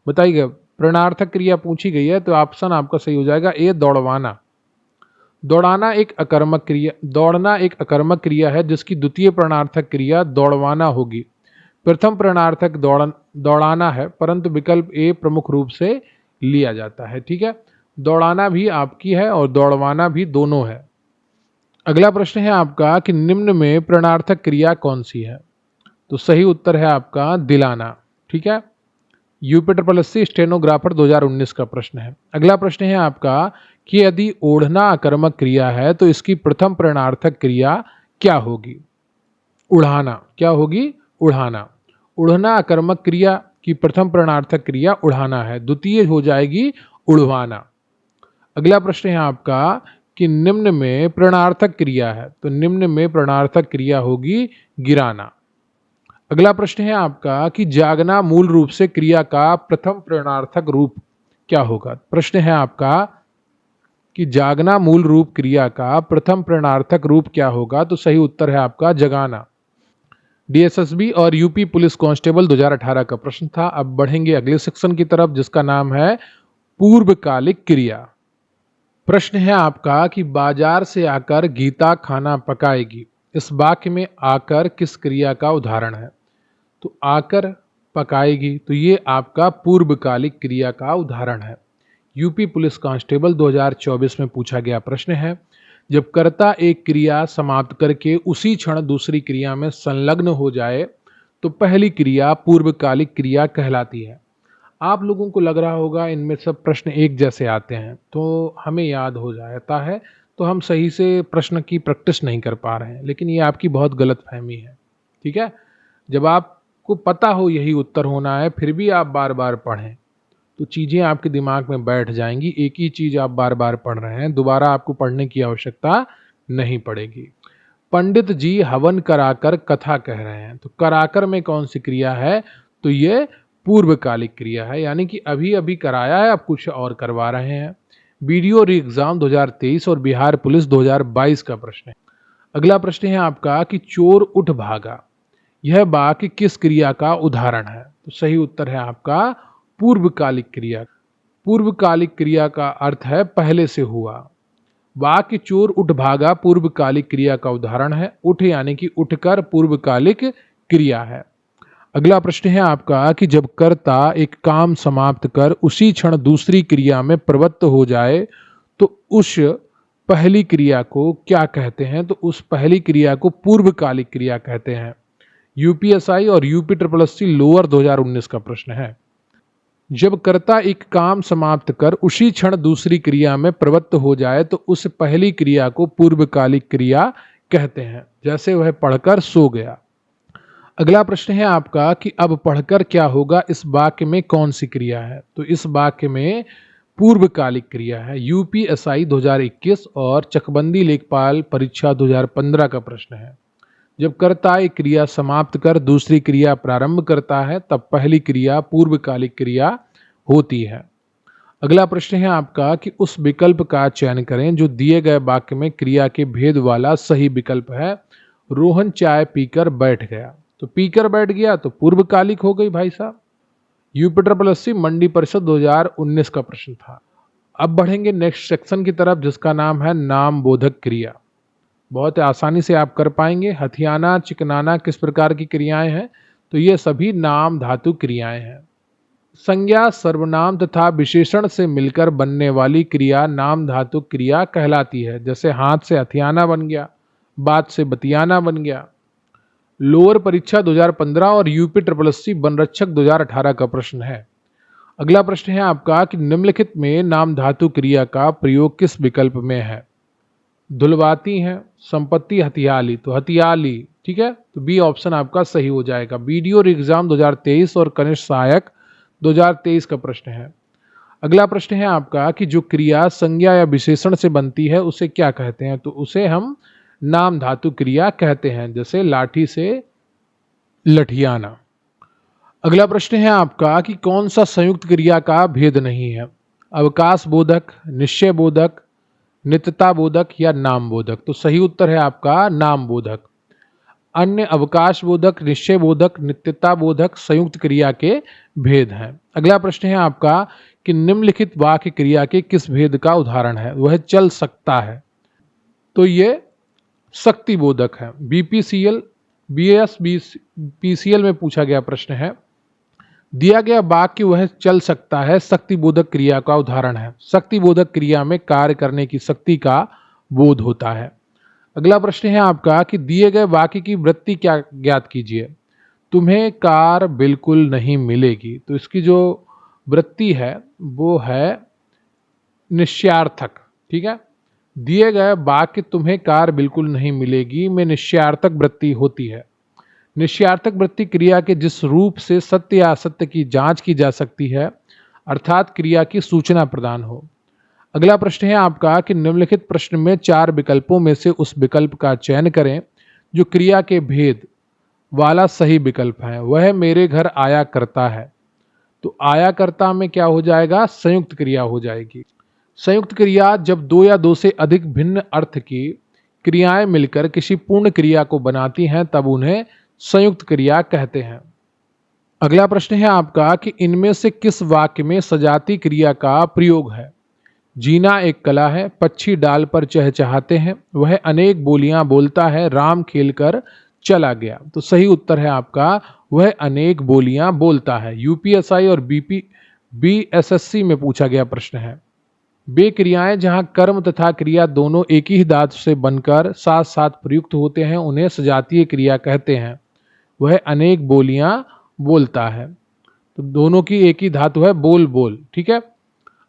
बताइएगा। प्रश्नार्थक क्रिया पूछी गई है तो ऑप्शन आपका सही हो जाएगा ए, दौड़वाना। दौड़ना एक अकर्मक क्रिया है जिसकी द्वितीय प्रश्नार्थक क्रिया दौड़वाना होगी। प्रथम प्रश्नार्थक दौड़ाना है, परंतु विकल्प ए प्रमुख रूप से लिया जाता है। ठीक है, दौड़ाना भी आपकी है और दौड़वाना भी, दोनों है। अगला प्रश्न है आपका कि निम्न में प्रश्नार्थक क्रिया कौन सी है? तो सही उत्तर है आपका दिलाना। ठीक है, यूपीएससी स्टेनोग्राफर 2019 का प्रश्न है। अगला प्रश्न है आपका कि यदि ओढ़ना अकर्मक क्रिया है तो इसकी प्रथम प्रश्नार्थक क्रिया क्या होगी? उड़ाना। क्या होगी? उड़ाना। उड़ना अकर्मक क्रिया की प्रथम प्रश्नार्थक क्रिया उड़ाना है, द्वितीय हो जाएगी उड़वाना। अगला प्रश्न है आपका कि निम्न में प्रश्नार्थक क्रिया है तो निम्न में प्रश्नार्थक क्रिया होगी गिराना। अगला प्रश्न है आपका कि जागना मूल रूप से क्रिया का प्रथम प्रश्नार्थक रूप क्या होगा? प्रश्न है आपका कि जागना मूल रूप क्रिया का प्रथम प्रश्नार्थक रूप क्या होगा? तो सही उत्तर है आपका जगाना। डीएसएसबी और यूपी पुलिस कांस्टेबल 2018 का प्रश्न था। अब बढ़ेंगे अगले सेक्शन की तरफ जिसका नाम है पूर्वकालिक क्रिया। प्रश्न है आपका कि बाजार से आकर गीता खाना पकाएगी, इस वाक्य में आकर किस क्रिया का उदाहरण है? तो आकर पकाएगी, तो ये आपका पूर्वकालिक क्रिया का उदाहरण है। यूपी पुलिस कांस्टेबल 2024 में पूछा गया प्रश्न है। जब कर्ता एक क्रिया समाप्त करके उसी क्षण दूसरी क्रिया में संलग्न हो जाए तो पहली क्रिया पूर्वकालिक क्रिया कहलाती है। आप लोगों को लग रहा होगा इनमें सब प्रश्न एक जैसे आते हैं तो हमें याद हो जाता है, तो हम सही से प्रश्न की प्रैक्टिस नहीं कर पा रहे हैं, लेकिन ये आपकी बहुत गलत फहमी है। ठीक है, जब आपको पता हो यही उत्तर होना है फिर भी आप बार बार पढ़ें तो चीज़ें आपके दिमाग में बैठ जाएंगी। एक ही चीज़ आप बार बार पढ़ रहे हैं, दोबारा आपको पढ़ने की आवश्यकता नहीं पड़ेगी। पंडित जी हवन कराकर कथा कह रहे हैं, तो कराकर में कौन सी क्रिया है? तो ये पूर्वकालिक क्रिया है, यानी कि अभी अभी कराया है, अब कुछ और करवा रहे हैं। वीडियो री एग्जाम 2023 और बिहार पुलिस 2022 का प्रश्न है। अगला प्रश्न है आपका कि चोर उठ भागा, यह वाक्य किस क्रिया का उदाहरण है? तो सही उत्तर है आपका पूर्वकालिक क्रिया। पूर्वकालिक क्रिया का अर्थ है पहले से हुआ। वाक्य चोर उठ भागा पूर्वकालिक क्रिया का उदाहरण है। उठ यानी कि उठकर पूर्वकालिक क्रिया है। अगला प्रश्न है आपका कि जब कर्ता एक काम समाप्त कर उसी क्षण दूसरी क्रिया में प्रवृत्त हो जाए तो उस पहली क्रिया को क्या कहते हैं? तो उस पहली क्रिया को पूर्वकालिक क्रिया कहते हैं। यूपीएसआई और यूपीएससी लोअर 2019 का प्रश्न है। जब कर्ता एक काम समाप्त कर उसी क्षण दूसरी क्रिया में प्रवृत्त हो जाए तो उस पहली क्रिया को पूर्वकालिक क्रिया कहते हैं, जैसे वह पढ़कर सो गया। अगला प्रश्न है आपका कि अब पढ़कर क्या होगा, इस वाक्य में कौन सी क्रिया है? तो इस वाक्य में पूर्वकालिक क्रिया है। यूपीएसआई 2021 और चकबंदी लेखपाल परीक्षा 2015 का प्रश्न है। जब कर्ता एक क्रिया समाप्त कर दूसरी क्रिया प्रारंभ करता है तब पहली क्रिया पूर्वकालिक क्रिया होती है। अगला प्रश्न है आपका कि उस विकल्प का चयन करें जो दिए गए वाक्य में क्रिया के भेद वाला सही विकल्प है। रोहन चाय पीकर बैठ गया, तो पीकर बैठ गया तो पूर्वकालिक हो गई भाई साहब। यूपीएससी मंडी परिषद 2019 का प्रश्न था। अब बढ़ेंगे नेक्स्ट सेक्शन की तरफ जिसका नाम है नाम बोधक क्रिया। बहुत आसानी से आप कर पाएंगे। हथियाना चिकनाना किस प्रकार की क्रियाएं हैं? तो ये सभी नाम धातु क्रियाएं हैं। संज्ञा सर्वनाम तथा विशेषण से मिलकर बनने वाली क्रिया नाम धातु क्रिया कहलाती है। जैसे हाथ से हथियाना बन गया, बात से बतियाना बन गया। लोअर परीक्षा 2015 और यूपीएससी वनरक्षक 2018 का प्रश्न है। अगला प्रश्न है आपका कि निम्नलिखित में नाम धातु क्रिया का प्रयोग किस विकल्प में है? धुलवाती हैं, संपत्ति हथियाली, तो हथियाली। ठीक है, तो बी ऑप्शन आपका सही हो जाएगा। वीडियो एग्जाम 2023 और कनिष्ठ सहायक 2023 का प्रश्न है। अगला प्रश्न है आपका कि जो क्रिया संज्ञा या विशेषण से बनती है उसे क्या कहते हैं? तो उसे हम नाम धातु क्रिया कहते हैं, जैसे लाठी से लठियाना। अगला प्रश्न है आपका कि कौन सा संयुक्त क्रिया का भेद नहीं है? अवकाश बोधक, निश्चय बोधक, नित्यता बोधक या नाम बोधक? तो सही उत्तर है आपका नाम बोधक। अन्य अवकाश बोधक, निश्चय बोधक, नित्यता बोधक संयुक्त क्रिया के भेद हैं। अगला प्रश्न है आपका कि निम्नलिखित वाक्य क्रिया के किस भेद का उदाहरण है? वह चल सकता है। तो ये शक्ति बोधक है। बीपीसीएल, बीएस पीसीएल में पूछा गया प्रश्न है। दिया गया वाक्य वह चल सकता है शक्ति बोधक क्रिया का उदाहरण है। शक्ति बोधक क्रिया में कार्य करने की शक्ति का बोध होता है। अगला प्रश्न है आपका कि दिए गए वाक्य की वृत्ति क्या ज्ञात कीजिए। तुम्हें कार बिल्कुल नहीं मिलेगी। तो इसकी जो वृत्ति है वो है निश्चयार्थक। ठीक है, दिए गए वाक्य तुम्हें कार बिल्कुल नहीं मिलेगी में निश्चयार्थक वृत्ति होती है। निश्चयार्थक वृत्ति क्रिया के जिस रूप से सत्य या असत्य की जांच की जा सकती है, अर्थात क्रिया की सूचना प्रदान हो। अगला प्रश्न है आपका कि निम्नलिखित प्रश्न में 4 विकल्पों में से उस विकल्प का चयन करें जो क्रिया के भेद वाला सही विकल्प है। वह मेरे घर आया करता है। तो आया करता में क्या हो जाएगा? संयुक्त क्रिया हो जाएगी। संयुक्त क्रिया जब 2 या 2 से अधिक भिन्न अर्थ की क्रियाएं मिलकर किसी पूर्ण क्रिया को बनाती हैं तब उन्हें संयुक्त क्रिया कहते हैं। अगला प्रश्न है आपका कि इनमें से किस वाक्य में सजाती क्रिया का प्रयोग है? जीना एक कला है, पक्षी डाल पर चहचहाते हैं, वह अनेक बोलियां बोलता है, राम खेलकर चला गया। तो सही उत्तर है आपका वह अनेक बोलियां बोलता है। यूपीएसआई और बीएसएससी में पूछा गया प्रश्न है। वे क्रियाएं जहां कर्म तथा क्रिया दोनों एक ही धातु से बनकर साथ साथ प्रयुक्त होते हैं उन्हें सजातीय क्रिया कहते हैं। वह अनेक बोलियां बोलता है, तो दोनों की एक ही धातु है बोल बोल। ठीक है,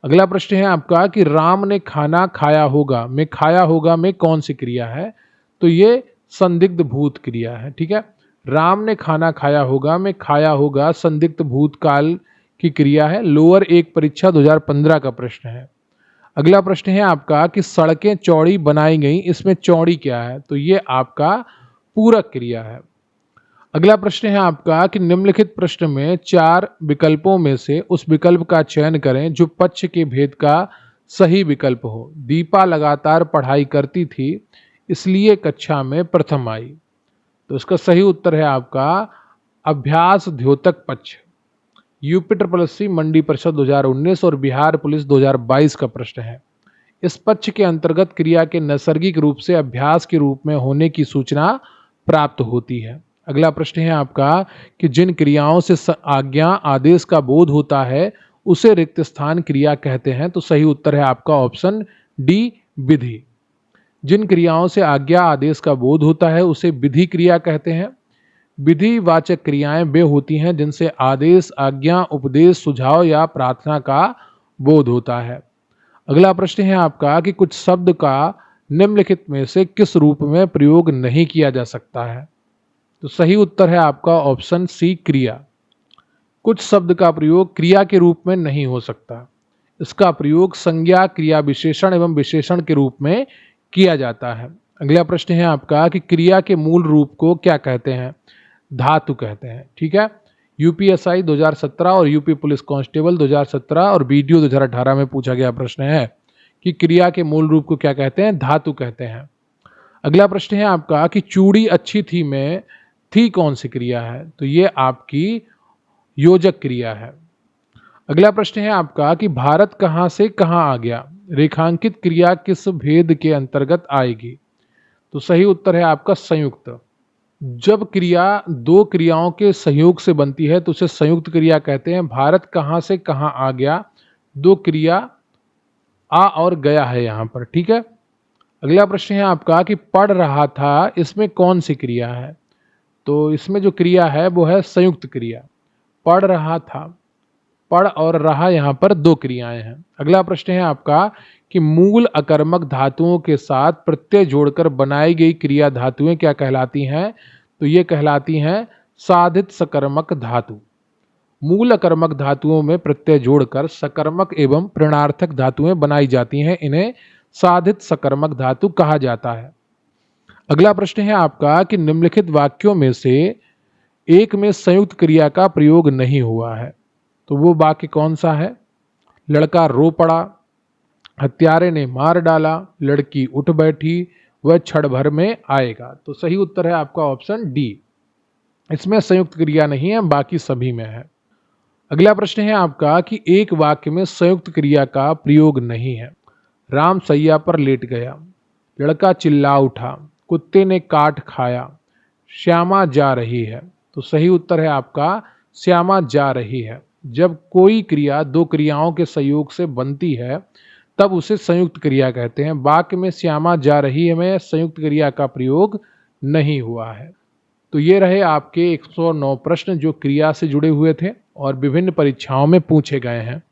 अगला प्रश्न है आपका कि राम ने खाना खाया होगा में खाया होगा में कौन सी क्रिया है? तो ये संदिग्ध भूत क्रिया है। ठीक है, राम ने खाना खाया होगा में खाया होगा संदिग्ध भूतकाल की क्रिया है। लोअर 1 परीक्षा 2015 का प्रश्न है। अगला प्रश्न है आपका कि सड़कें चौड़ी बनाई गई, इसमें चौड़ी क्या है? तो ये आपका पूरक क्रिया है। अगला प्रश्न है आपका कि निम्नलिखित प्रश्न में 4 विकल्पों में से उस विकल्प का चयन करें जो पक्ष के भेद का सही विकल्प हो। दीपा लगातार पढ़ाई करती थी इसलिए कक्षा में प्रथम आई। तो इसका सही उत्तर है आपका अभ्यास द्योतक पक्ष। यूपी ट्रिपल मंडी परिषद 2019 और बिहार पुलिस 2022 का प्रश्न है। इस पक्ष के अंतर्गत क्रिया के नैसर्गिक रूप से अभ्यास के रूप में होने की सूचना प्राप्त होती है। अगला प्रश्न है आपका कि जिन क्रियाओं से आज्ञा आदेश का बोध होता है उसे रिक्त स्थान क्रिया कहते हैं। तो सही उत्तर है आपका ऑप्शन डी विधि। जिन क्रियाओं से आज्ञा आदेश का बोध होता है उसे विधि क्रिया कहते हैं। विधिवाचक क्रियाएं वे होती हैं जिनसे आदेश, आज्ञा, उपदेश, सुझाव या प्रार्थना का बोध होता है। अगला प्रश्न है आपका कि कुछ शब्द का निम्नलिखित में से किस रूप में प्रयोग नहीं किया जा सकता है? तो सही उत्तर है आपका ऑप्शन सी क्रिया। कुछ शब्द का प्रयोग क्रिया के रूप में नहीं हो सकता। इसका प्रयोग संज्ञा, क्रिया विशेषण एवं विशेषण के रूप में किया जाता है। अगला प्रश्न है आपका कि क्रिया के मूल रूप को क्या कहते हैं? धातु कहते हैं। ठीक है, यूपीएसआई 2017 और यूपी पुलिस कांस्टेबल 2017 और वीडियो 2018 में पूछा गया प्रश्न है कि क्रिया के मूल रूप को क्या कहते हैं? धातु कहते हैं। अगला प्रश्न है आपका कि चूड़ी अच्छी थी में थी कौन सी क्रिया है? तो ये आपकी योजक क्रिया है। अगला प्रश्न है आपका कि भारत कहां से कहां आ गया? रेखांकित क्रिया किस भेद के अंतर्गत आएगी? तो सही उत्तर है आपका संयुक्त। जब क्रिया 2 क्रियाओं के सहयोग से बनती है तो उसे संयुक्त क्रिया कहते हैं। भारत कहां से कहां आ गया, 2 क्रिया आ और गया है यहां पर। ठीक है, अगला प्रश्न है आपका कि पढ़ रहा था, इसमें कौन सी क्रिया है? तो इसमें जो क्रिया है वो है संयुक्त क्रिया। पढ़ रहा था, पढ़ और रहा यहाँ पर 2 क्रियाएं हैं। अगला प्रश्न है आपका कि मूल अकर्मक धातुओं के साथ प्रत्यय जोड़कर बनाई गई क्रिया धातुएं क्या कहलाती हैं? तो ये कहलाती हैं साधित सकर्मक धातु। मूल अकर्मक धातुओं में प्रत्यय जोड़कर सकर्मक एवं प्रणार्थक धातुएं बनाई जाती हैं, इन्हें साधित सकर्मक धातु कहा जाता है। अगला प्रश्न है आपका कि निम्नलिखित वाक्यों में से एक में संयुक्त क्रिया का प्रयोग नहीं हुआ है, तो वो वाक्य कौन सा है? लड़का रो पड़ा, हत्यारे ने मार डाला, लड़की उठ बैठी, वह क्षण भर में आएगा। तो सही उत्तर है आपका ऑप्शन डी। इसमें संयुक्त क्रिया नहीं है, बाकी सभी में है। अगला प्रश्न है आपका कि एक वाक्य में संयुक्त क्रिया का प्रयोग नहीं है। राम सैया पर लेट गया, लड़का चिल्ला उठा, कुत्ते ने काट खाया, श्यामा जा रही है। तो सही उत्तर है आपका श्यामा जा रही है। जब कोई क्रिया दो क्रियाओं के संयोग से बनती है तब उसे संयुक्त क्रिया कहते हैं। वाक्य में श्यामा जा रही है में संयुक्त क्रिया का प्रयोग नहीं हुआ है। तो ये रहे आपके 109 प्रश्न जो क्रिया से जुड़े हुए थे और विभिन्न परीक्षाओं में पूछे गए हैं।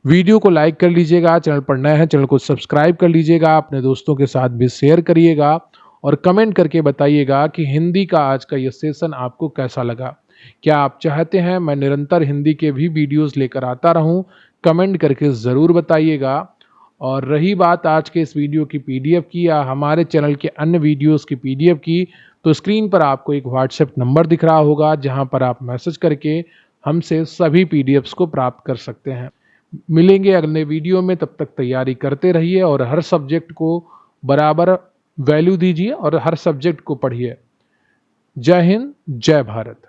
वीडियो को लाइक कर लीजिएगा, चैनल पर नए हैं चैनल को सब्सक्राइब कर लीजिएगा, अपने दोस्तों के साथ भी शेयर करिएगा और कमेंट करके बताइएगा कि हिंदी का आज का ये सेशन आपको कैसा लगा। क्या आप चाहते हैं मैं निरंतर हिंदी के भी वीडियोस लेकर आता रहूं? कमेंट करके ज़रूर बताइएगा। और रही बात आज के इस वीडियो की पीडीएफ की या हमारे चैनल के अन्य वीडियोस की पीडीएफ की, तो स्क्रीन पर आपको एक व्हाट्सएप नंबर दिख रहा होगा जहां पर आप मैसेज करके हमसे सभी पीडीएफ्स को प्राप्त कर सकते हैं। मिलेंगे अगले वीडियो में, तब तक तैयारी करते रहिए और हर सब्जेक्ट को बराबर वैल्यू दीजिए और हर सब्जेक्ट को पढ़िए। जय हिंद, जय भारत।